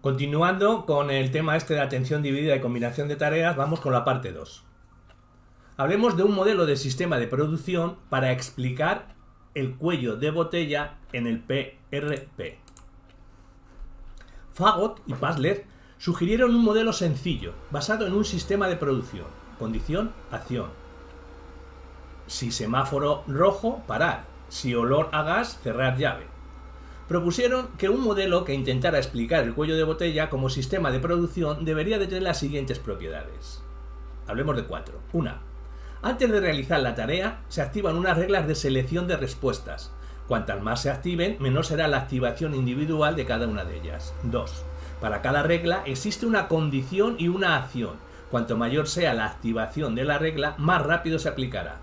Continuando con el tema este de atención dividida y combinación de tareas, vamos con la parte 2. Hablemos de un modelo de sistema de producción para explicar el cuello de botella en el PRP. Fagot y Passler sugirieron un modelo sencillo, basado en un sistema de producción. Condición, acción. Si semáforo rojo, parar. Si olor a gas, cerrar llave. Propusieron que un modelo que intentara explicar el cuello de botella como sistema de producción debería de tener las siguientes propiedades. Hablemos de 4. 1. Antes de realizar la tarea, se activan unas reglas de selección de respuestas. Cuantas más se activen, menor será la activación individual de cada una de ellas. 2. Para cada regla existe una condición y una acción. Cuanto mayor sea la activación de la regla, más rápido se aplicará.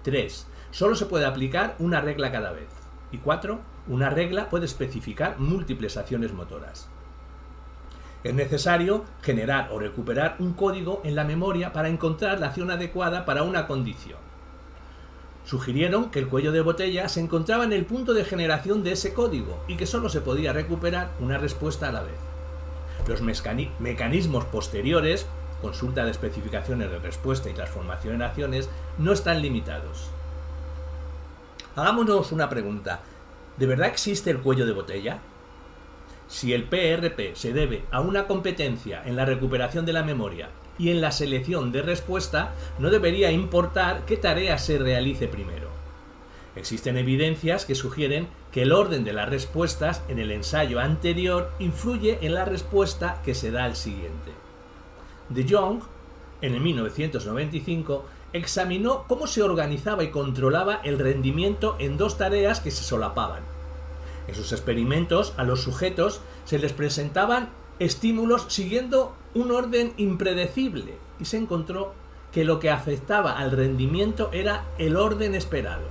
3. Solo se puede aplicar una regla cada vez. Y 4. Una regla puede especificar múltiples acciones motoras. Es necesario generar o recuperar un código en la memoria para encontrar la acción adecuada para una condición. Sugirieron que el cuello de botella se encontraba en el punto de generación de ese código y que solo se podía recuperar una respuesta a la vez. Los mecanismos posteriores, consulta de especificaciones de respuesta y transformación en acciones, no están limitados. Hagámonos una pregunta. ¿De verdad existe el cuello de botella? Si el PRP se debe a una competencia en la recuperación de la memoria y en la selección de respuesta, no debería importar qué tarea se realice primero. Existen evidencias que sugieren que el orden de las respuestas en el ensayo anterior influye en la respuesta que se da al siguiente. De Jong, en el 1995, examinó cómo se organizaba y controlaba el rendimiento en dos tareas que se solapaban. En sus experimentos, a los sujetos se les presentaban estímulos siguiendo un orden impredecible y se encontró que lo que afectaba al rendimiento era el orden esperado.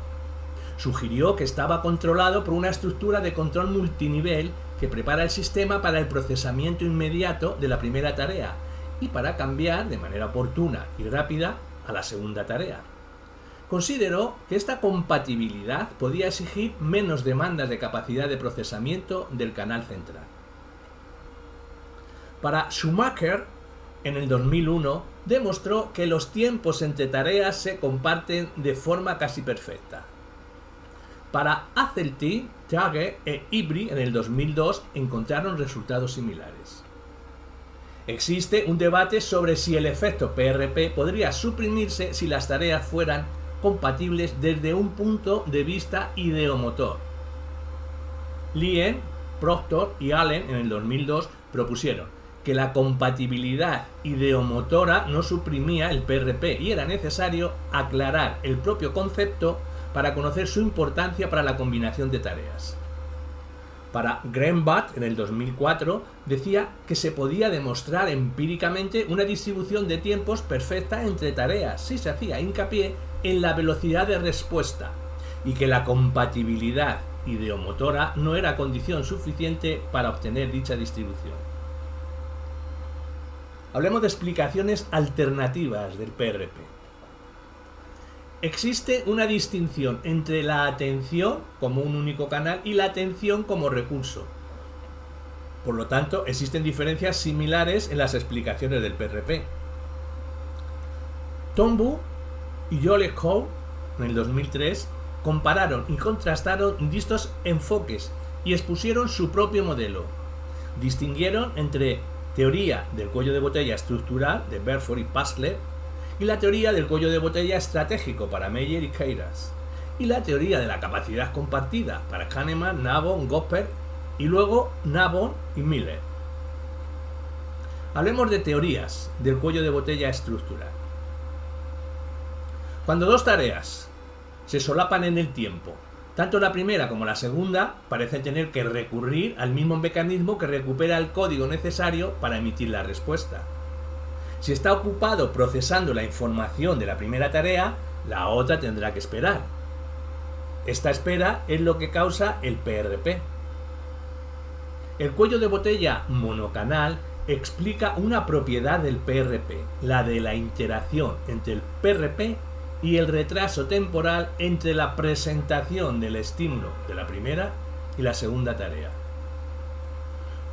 Sugirió que estaba controlado por una estructura de control multinivel que prepara el sistema para el procesamiento inmediato de la primera tarea y para cambiar de manera oportuna y rápida a la segunda tarea. Consideró que esta compatibilidad podía exigir menos demandas de capacidad de procesamiento del canal central. Para Schumacher, en el 2001, demostró que los tiempos entre tareas se comparten de forma casi perfecta. Para Hazeltine, Tage e Ibri, en el 2002, encontraron resultados similares. Existe un debate sobre si el efecto PRP podría suprimirse si las tareas fueran compatibles desde un punto de vista ideomotor. Lien, Proctor y Allen en el 2002 propusieron que la compatibilidad ideomotora no suprimía el PRP y era necesario aclarar el propio concepto para conocer su importancia para la combinación de tareas. Para Greenblatt, en el 2004, decía que se podía demostrar empíricamente una distribución de tiempos perfecta entre tareas si se hacía hincapié en la velocidad de respuesta y que la compatibilidad ideomotora no era condición suficiente para obtener dicha distribución. Hablemos de explicaciones alternativas del PRP. Existe una distinción entre la atención como un único canal y la atención como recurso. Por lo tanto, existen diferencias similares en las explicaciones del PRP. Tombu y Jole Coe, en el 2003, compararon y contrastaron distintos enfoques y expusieron su propio modelo. Distinguieron entre teoría del cuello de botella estructural de Berford y Passler y la teoría del cuello de botella estratégico para Meyer y Keiras, y la teoría de la capacidad compartida para Kahneman, Nabon, Gopper y luego Nabon y Miller. Hablemos de teorías del cuello de botella estructural. Cuando dos tareas se solapan en el tiempo, tanto la primera como la segunda parecen tener que recurrir al mismo mecanismo que recupera el código necesario para emitir la respuesta. Si está ocupado procesando la información de la primera tarea, la otra tendrá que esperar. Esta espera es lo que causa el PRP. El cuello de botella monocanal explica una propiedad del PRP, la de la interacción entre el PRP y el retraso temporal entre la presentación del estímulo de la primera y la segunda tarea.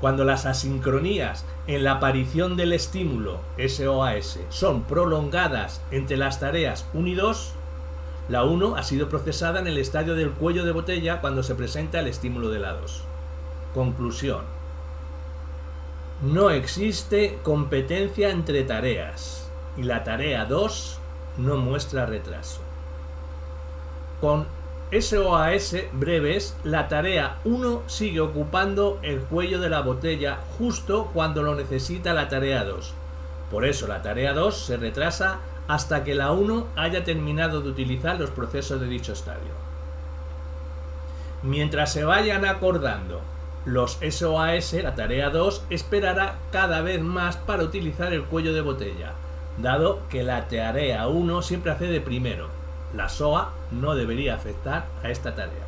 Cuando las asincronías en la aparición del estímulo SOAS son prolongadas entre las tareas 1 y 2, la 1 ha sido procesada en el estadio del cuello de botella cuando se presenta el estímulo de la 2. Conclusión. No existe competencia entre tareas y la tarea 2 no muestra retraso. Con SOAS breves, la tarea 1 sigue ocupando el cuello de la botella justo cuando lo necesita la tarea 2. Por eso la tarea 2 se retrasa hasta que la 1 haya terminado de utilizar los procesos de dicho estadio. Mientras se vayan acordando los SOAS, la tarea 2 esperará cada vez más para utilizar el cuello de botella, dado que la tarea 1 siempre accede primero. La SOA no debería afectar a esta tarea.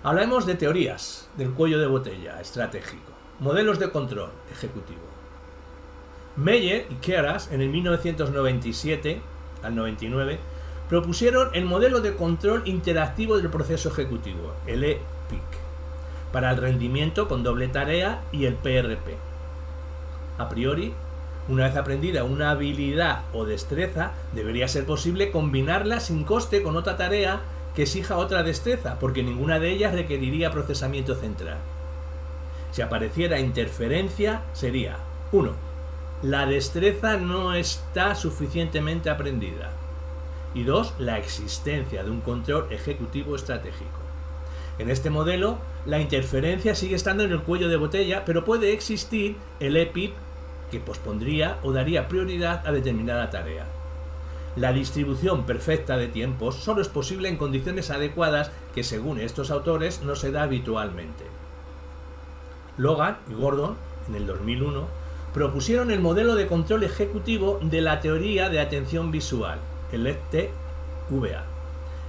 Hablemos de teorías del cuello de botella estratégico. Modelos de control ejecutivo. Meyer y Keras en el 1997 al 99 propusieron el modelo de control interactivo del proceso ejecutivo, el EPIC, para el rendimiento con doble tarea y el PRP. A priori, una vez aprendida una habilidad o destreza, debería ser posible combinarla sin coste con otra tarea que exija otra destreza, porque ninguna de ellas requeriría procesamiento central. Si apareciera interferencia, sería 1. La destreza no está suficientemente aprendida. Y 2. La existencia de un control ejecutivo estratégico. En este modelo, la interferencia sigue estando en el cuello de botella, pero puede existir el EPIC que pospondría o daría prioridad a determinada tarea. La distribución perfecta de tiempos solo es posible en condiciones adecuadas que, según estos autores, no se da habitualmente. Logan y Gordon, en el 2001, propusieron el modelo de control ejecutivo de la teoría de atención visual, el ETVA.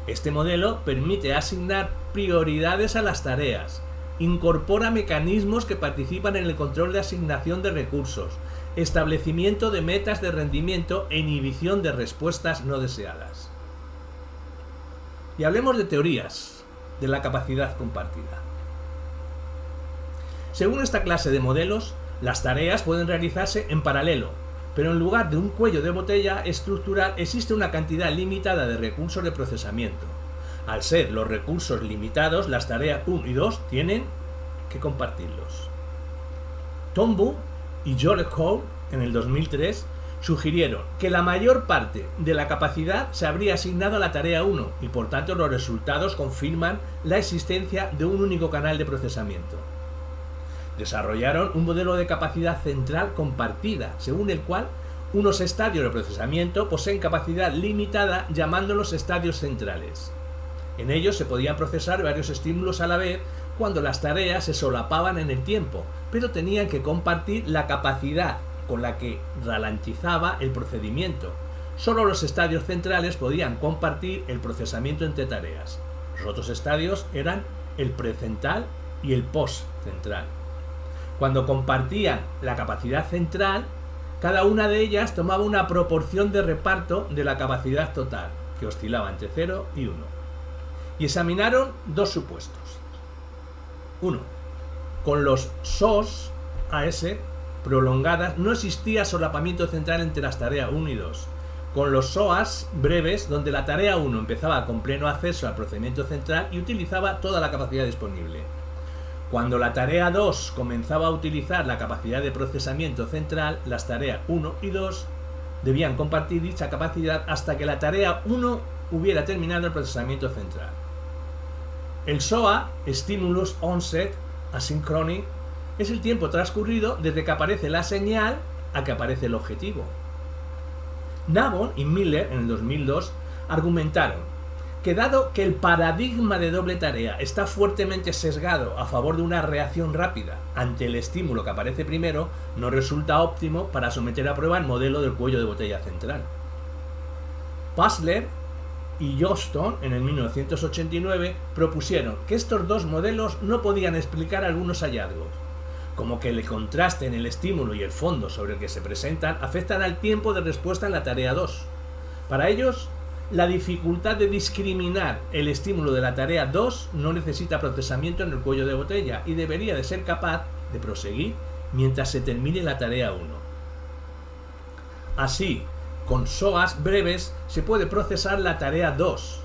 Este modelo permite asignar prioridades a las tareas, incorpora mecanismos que participan en el control de asignación de recursos, establecimiento de metas de rendimiento e inhibición de respuestas no deseadas. Y hablemos de teorías de la capacidad compartida. Según esta clase de modelos, las tareas pueden realizarse en paralelo, pero en lugar de un cuello de botella estructural existe una cantidad limitada de recursos de procesamiento. Al ser los recursos limitados, las tareas 1 y 2 tienen que compartirlos. Tombu y Joel Howe, en el 2003, sugirieron que la mayor parte de la capacidad se habría asignado a la tarea 1 y por tanto los resultados confirman la existencia de un único canal de procesamiento. Desarrollaron un modelo de capacidad central compartida, según el cual unos estadios de procesamiento poseen capacidad limitada llamándolos estadios centrales. En ellos se podían procesar varios estímulos a la vez cuando las tareas se solapaban en el tiempo, pero tenían que compartir la capacidad con la que ralentizaba el procedimiento. Solo los estadios centrales podían compartir el procesamiento entre tareas. Los otros estadios eran el precentral y el postcentral. Cuando compartían la capacidad central, cada una de ellas tomaba una proporción de reparto de la capacidad total, que oscilaba entre 0 y 1. Y examinaron dos supuestos. 1. Con los SOS AS prolongadas no existía solapamiento central entre las tareas 1 y 2. Con los SOAS breves, donde la tarea 1 empezaba con pleno acceso al procedimiento central y utilizaba toda la capacidad disponible. Cuando la tarea 2 comenzaba a utilizar la capacidad de procesamiento central, las tareas 1 y 2 debían compartir dicha capacidad hasta que la tarea 1 hubiera terminado el procesamiento central. El SOA, Stimulus Onset Asynchrony, es el tiempo transcurrido desde que aparece la señal a que aparece el objetivo. Navon y Miller, en el 2002, argumentaron que dado que el paradigma de doble tarea está fuertemente sesgado a favor de una reacción rápida ante el estímulo que aparece primero, no resulta óptimo para someter a prueba el modelo del cuello de botella central. Passler y Johnston, en el 1989, propusieron que estos dos modelos no podían explicar algunos hallazgos, como que el contraste en el estímulo y el fondo sobre el que se presentan afectan al tiempo de respuesta en la tarea 2. Para ellos, La dificultad de discriminar el estímulo de la tarea 2 no necesita procesamiento en el cuello de botella y debería de ser capaz de proseguir mientras se termine la tarea 1. Así, con SOAs breves se puede procesar la tarea 2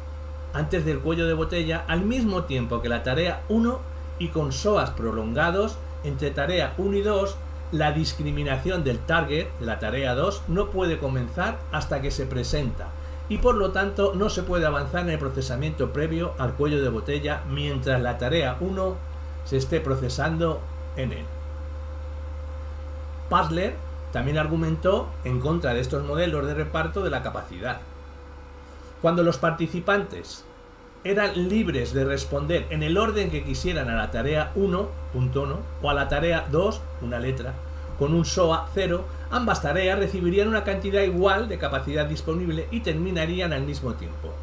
antes del cuello de botella al mismo tiempo que la tarea 1 y con SOAs prolongados entre tarea 1 y 2 la discriminación del target de la tarea 2 no puede comenzar hasta que se presenta y por lo tanto no se puede avanzar en el procesamiento previo al cuello de botella mientras la tarea 1 se esté procesando en él. Puzzler también argumentó en contra de estos modelos de reparto de la capacidad. Cuando los participantes eran libres de responder en el orden que quisieran a la tarea 1, punto 1, o a la tarea 2, una letra, con un SOA 0, ambas tareas recibirían una cantidad igual de capacidad disponible y terminarían al mismo tiempo.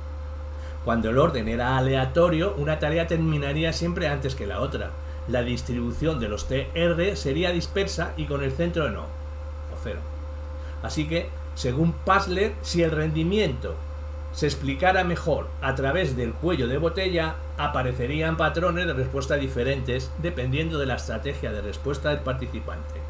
Cuando el orden era aleatorio, una tarea terminaría siempre antes que la otra. La distribución de los TR sería dispersa y con el centro en O, o 0. Así que, según Puzzler, si el rendimiento se explicara mejor a través del cuello de botella, aparecerían patrones de respuesta diferentes dependiendo de la estrategia de respuesta del participante.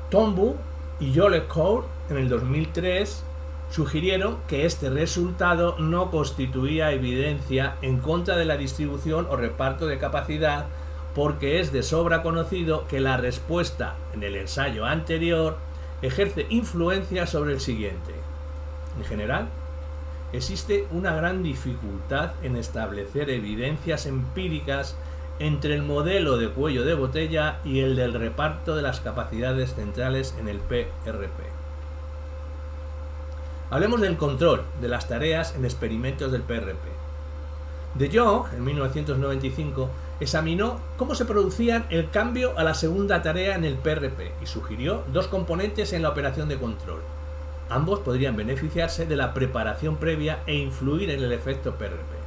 Tombu y Jollecourt en el 2003 sugirieron que este resultado no constituía evidencia en contra de la distribución o reparto de capacidad porque es de sobra conocido que la respuesta en el ensayo anterior ejerce influencia sobre el siguiente. En general, existe una gran dificultad en establecer evidencias empíricas entre el modelo de cuello de botella y el del reparto de las capacidades centrales en el PRP. Hablemos del control de las tareas en experimentos del PRP. De Jong, en 1995, examinó cómo se producía el cambio a la segunda tarea en el PRP y sugirió dos componentes en la operación de control. Ambos podrían beneficiarse de la preparación previa e influir en el efecto PRP.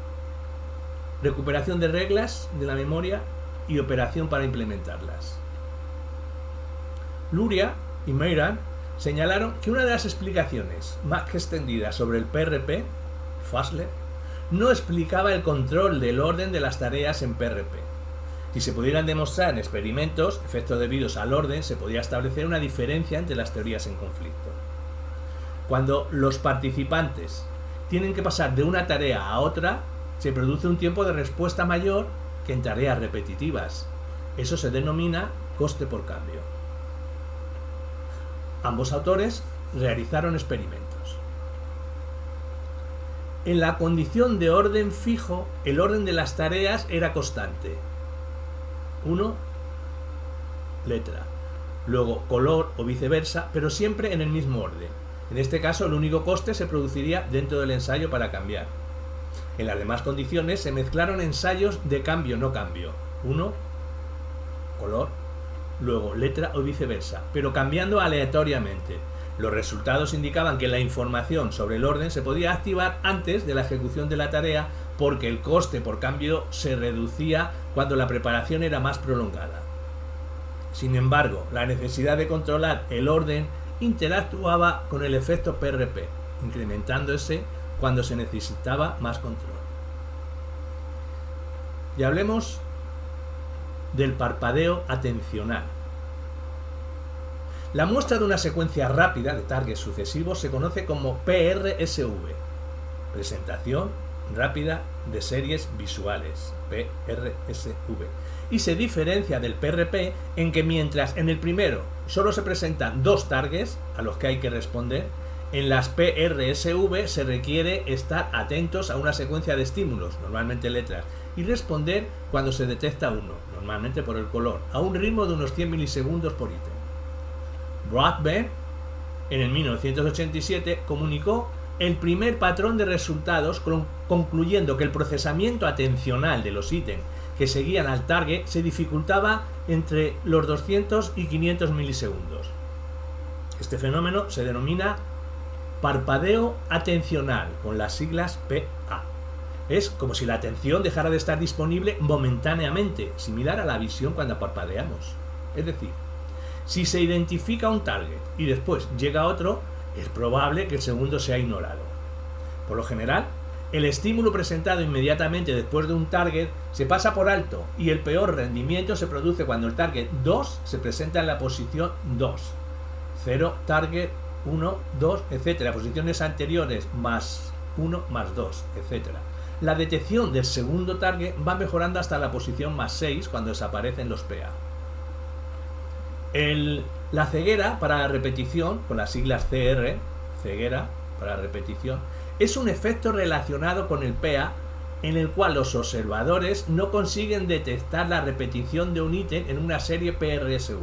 Recuperación de reglas de la memoria y operación para implementarlas. Luria y Meiran señalaron que una de las explicaciones más extendidas sobre el PRP, Puzzler, no explicaba el control del orden de las tareas en PRP. Si se pudieran demostrar en experimentos efectos debidos al orden, se podría establecer una diferencia entre las teorías en conflicto. Cuando los participantes tienen que pasar de una tarea a otra, se produce un tiempo de respuesta mayor que en tareas repetitivas. Eso se denomina coste por cambio. Ambos autores realizaron experimentos. En la condición de orden fijo, el orden de las tareas era constante. 1, letra, luego color o viceversa, pero siempre en el mismo orden. En este caso, el único coste se produciría dentro del ensayo para cambiar. En las demás condiciones se mezclaron ensayos de cambio-no cambio. 1, color, luego letra o viceversa, pero cambiando aleatoriamente. Los resultados indicaban que la información sobre el orden se podía activar antes de la ejecución de la tarea porque el coste por cambio se reducía cuando la preparación era más prolongada. Sin embargo, la necesidad de controlar el orden interactuaba con el efecto PRP, incrementándose cuando se necesitaba más control. Y hablemos del parpadeo atencional. La muestra de una secuencia rápida de targets sucesivos se conoce como PRSV, presentación rápida de series visuales, PRSV, y se diferencia del PRP en que mientras en el primero solo se presentan dos targets a los que hay que responder, en las PRSV se requiere estar atentos a una secuencia de estímulos, normalmente letras, y responder cuando se detecta uno, normalmente por el color, a un ritmo de unos 100 milisegundos por ítem. Broadbent, en el 1987, comunicó el primer patrón de resultados concluyendo que el procesamiento atencional de los ítems que seguían al target se dificultaba entre los 200 y 500 milisegundos. Este fenómeno se denomina parpadeo atencional, con las siglas PA. Es como si la atención dejara de estar disponible momentáneamente, similar a la visión cuando parpadeamos. Es decir, si se identifica un target y después llega otro, es probable que el segundo sea ignorado. Por lo general, el estímulo presentado inmediatamente después de un target se pasa por alto y el peor rendimiento se produce cuando el target 2 se presenta en la posición 2. 0, target, 1, 2, etc. Posiciones anteriores más 1, más 2, etc. La detección del segundo target va mejorando hasta la posición más 6 cuando desaparecen los PA. La ceguera para la repetición, con las siglas CR, ceguera para la repetición, es un efecto relacionado con el PA en el cual los observadores no consiguen detectar la repetición de un ítem en una serie PRSV.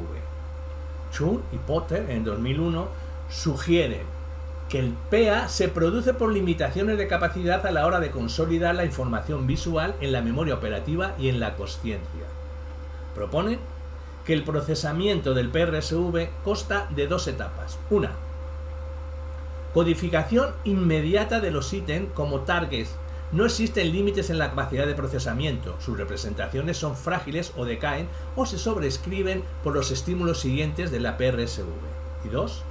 Chun y Potter en 2001 sugieren que el PA se produce por limitaciones de capacidad a la hora de consolidar la información visual en la memoria operativa y en la consciencia. Proponen que el procesamiento del PRSV consta de dos etapas. Una, codificación inmediata de los ítems como targets. No existen límites en la capacidad de procesamiento. Sus representaciones son frágiles o decaen o se sobreescriben por los estímulos siguientes de la PRSV. Y dos,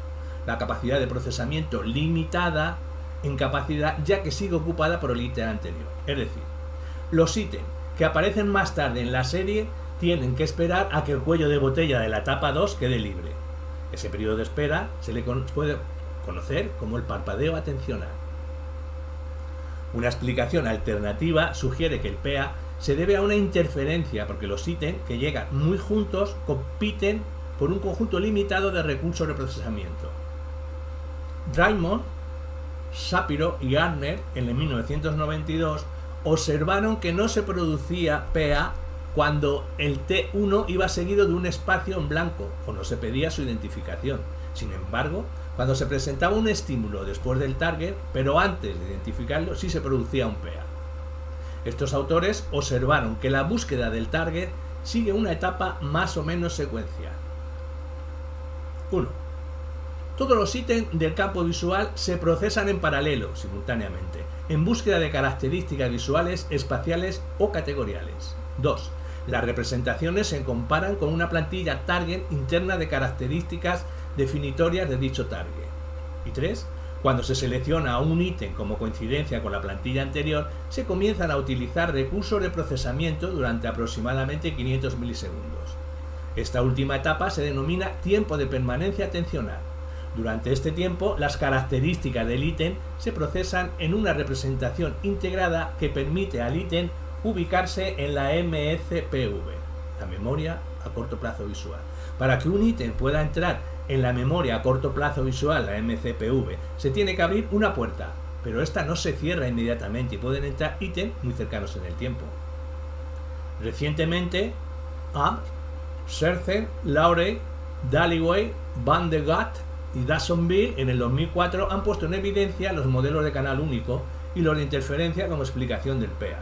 la capacidad de procesamiento limitada en capacidad ya que sigue ocupada por el ítem anterior. Es decir, los ítems que aparecen más tarde en la serie tienen que esperar a que el cuello de botella de la etapa 2 quede libre. Ese periodo de espera se le puede conocer como el parpadeo atencional. Una explicación alternativa sugiere que el PA se debe a una interferencia porque los ítems que llegan muy juntos compiten por un conjunto limitado de recursos de procesamiento. Raymond, Shapiro y Gardner en el 1992 observaron que no se producía PA cuando el T1 iba seguido de un espacio en blanco o no se pedía su identificación. Sin embargo, cuando se presentaba un estímulo después del target, pero antes de identificarlo, sí se producía un PA. Estos autores observaron que la búsqueda del target sigue una etapa más o menos secuencial. 1. Todos los ítems del campo visual se procesan en paralelo, simultáneamente, en búsqueda de características visuales, espaciales o categoriales. 2. Las representaciones se comparan con una plantilla target interna de características definitorias de dicho target. Y 3. Cuando se selecciona un ítem como coincidencia con la plantilla anterior, se comienzan a utilizar recursos de procesamiento durante aproximadamente 500 milisegundos. Esta última etapa se denomina tiempo de permanencia atencional. Durante este tiempo, las características del ítem se procesan en una representación integrada que permite al ítem ubicarse en la MCPV, la memoria a corto plazo visual. Para que un ítem pueda entrar en la memoria a corto plazo visual, la MCPV, se tiene que abrir una puerta, pero esta no se cierra inmediatamente y pueden entrar ítems muy cercanos en el tiempo. Recientemente, Abt, Scherzer, Laurie, Dalloway, Van de Gat y Dassonville en el 2004 han puesto en evidencia los modelos de canal único y los de interferencia como explicación del PA.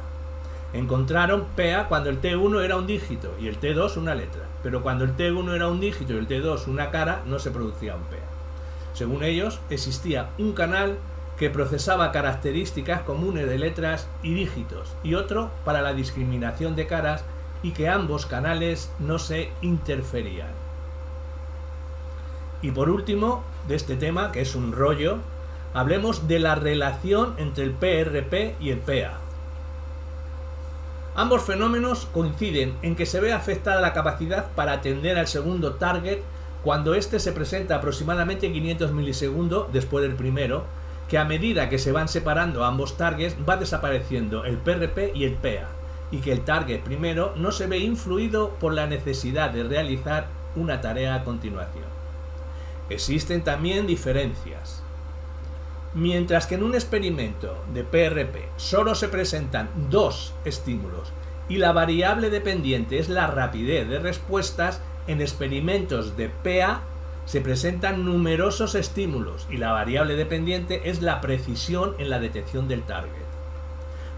Encontraron PA cuando el T1 era un dígito y el T2 una letra, pero cuando el T1 era un dígito y el T2 una cara no se producía un PA. Según ellos, existía un canal que procesaba características comunes de letras y dígitos y otro para la discriminación de caras y que ambos canales no se interferían. Y por último, de este tema, que es un rollo, hablemos de la relación entre el PRP y el PA. Ambos fenómenos coinciden en que se ve afectada la capacidad para atender al segundo target cuando éste se presenta aproximadamente 500 milisegundos después del primero, que a medida que se van separando ambos targets va desapareciendo el PRP y el PA, y que el target primero no se ve influido por la necesidad de realizar una tarea a continuación. Existen también diferencias. Mientras que en un experimento de PRP solo se presentan dos estímulos y la variable dependiente es la rapidez de respuestas, en experimentos de PA se presentan numerosos estímulos y la variable dependiente es la precisión en la detección del target.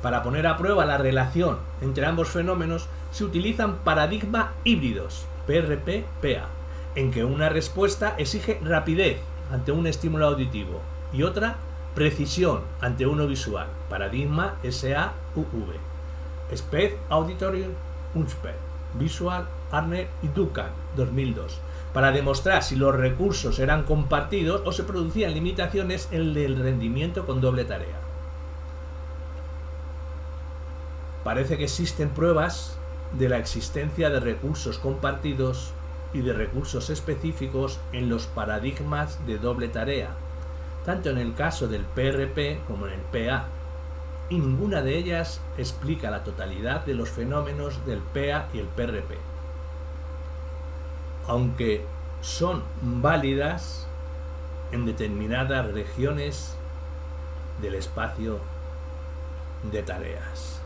Para poner a prueba la relación entre ambos fenómenos se utilizan paradigmas híbridos, PRP-PA, en que una respuesta exige rapidez ante un estímulo auditivo y otra precisión ante uno visual, paradigma SAUV. Speth Auditory Unspeth, Visual, Arner y Duncan, 2002, para demostrar si los recursos eran compartidos o se producían limitaciones en el rendimiento con doble tarea. parece que existen pruebas de la existencia de recursos compartidos y de recursos específicos en los paradigmas de doble tarea, tanto en el caso del PRP como en el PA, y ninguna de ellas explica la totalidad de los fenómenos del PA y el PRP, aunque son válidas en determinadas regiones del espacio de tareas.